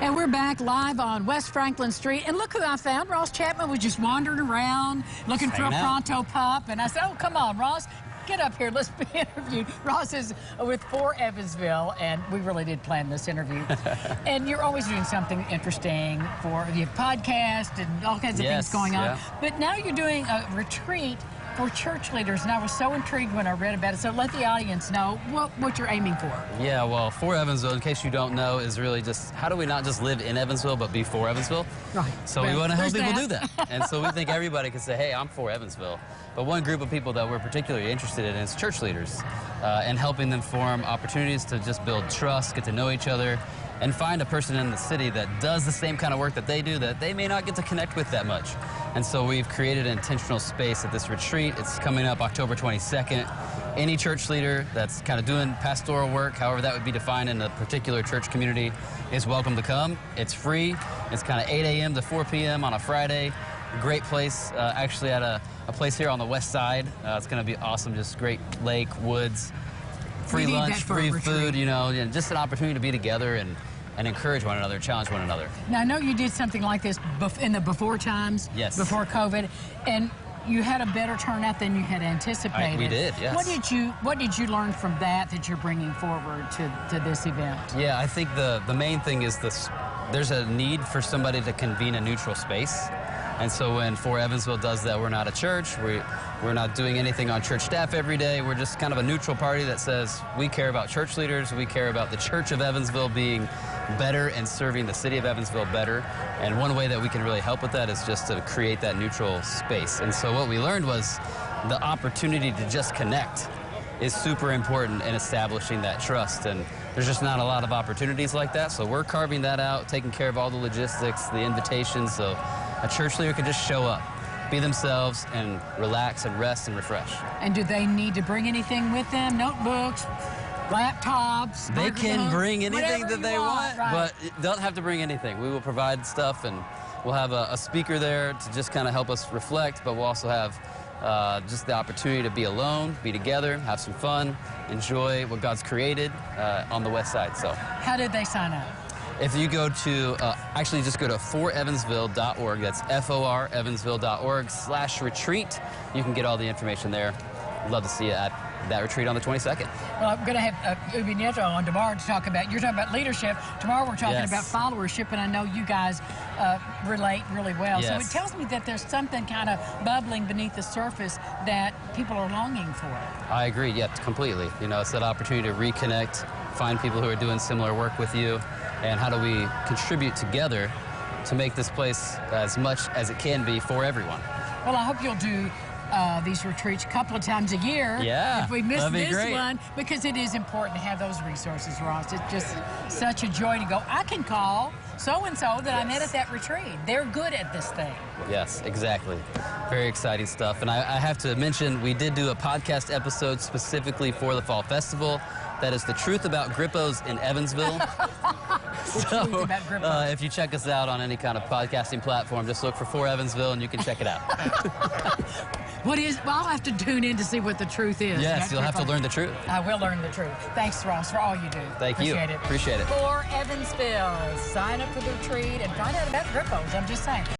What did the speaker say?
And we're back live on West Franklin Street. And look who I found. Ross Chapman was just wandering around looking for a pronto pup. And I said, oh, come on, Ross. Get up here. Let's be interviewed. Ross is with For Evansville, and we really did plan this interview. And you're always doing something interesting for the podcast and all kinds of things going on. But now you're doing a retreat for church leaders, and I was so intrigued when I read about it. So let the audience know what you're aiming for. Yeah, well, For Evansville, in case you don't know, is really just how do we not just live in Evansville, but be for Evansville? Right. So we want to help people do that. And so we think everybody can say, hey, I'm for Evansville. But one group of people that we're particularly interested in is church leaders, and helping them form opportunities to just build trust, get to know each other, and find a person in the city that does the same kind of work that they do that they may not get to connect with that much. And so we've created an intentional space at this retreat. It's coming up October 22nd. Any church leader that's kind of doing pastoral work, however that would be defined in a particular church community, is welcome to come. It's free. It's kind of 8 a.m. to 4 p.m. on a Friday. Great place, actually at a place here on the west side. It's going to be awesome, just great lake, woods, free lunch, free food, you know, just an opportunity to be together and encourage one another, challenge one another. Now, I know you did something like this in the before times, before COVID, and you had a better turnout than you had anticipated. We did, yes. What did you learn from that you're bringing forward to this event? Yeah, I think the main thing is there's a need for somebody to convene a neutral space. And so when For Evansville does that, we're not a church, we're not doing anything on church staff every day, we're just kind of a neutral party that says we care about church leaders, we care about the Church of Evansville being better and serving the city of Evansville better. And one way that we can really help with that is just to create that neutral space. And so what we learned was the opportunity to just connect is super important in establishing that trust. And there's just not a lot of opportunities like that. So we're carving that out, taking care of all the logistics, the invitations, so a church leader can just show up, be themselves, and relax and rest and refresh. And do they need to bring anything with them? Notebooks, laptops? They can bring anything that they want, but don't have to bring anything. We will provide stuff, and we'll have a speaker there to just kind of help us reflect, but we'll also have just the opportunity to be alone, be together, have some fun, enjoy what God's created on the west side. So, how did they sign up? If you go to, actually just go to forevansville.org, that's F-O-R, evansville.org/retreat. You can get all the information there. I'd love to see you at that retreat on the 22nd. Well, I'm going to have Ubi Nieto on tomorrow to talk about, you're talking about leadership. Tomorrow we're talking about followership, and I know you guys relate really well. So it tells me that there's something kind of bubbling beneath the surface that people are longing for. I agree, completely. You know, it's that opportunity to reconnect, find people who are doing similar work with you, and how do we contribute together to make this place as much as it can be for everyone. Well, I hope you'll do these retreats a couple of times a year. Yeah, if we miss this one, because it is important to have those resources, Ross. It's just such a joy to go, I can call so-and-so that I met at that retreat. They're good at this thing. Yes, exactly. Very exciting stuff. And I have to mention, we did do a podcast episode specifically for the Fall Festival. That is The Truth About Grippos in Evansville. So, if you check us out on any kind of podcasting platform, just look for Evansville and you can check it out. Well, I'll have to tune in to see what the truth is. Yes, you'll have to learn the truth. I will learn the truth. Thanks, Ross, for all you do. Thank you. Appreciate it. Appreciate it. For Evansville, sign up for the retreat and find out about Grippos. I'm just saying.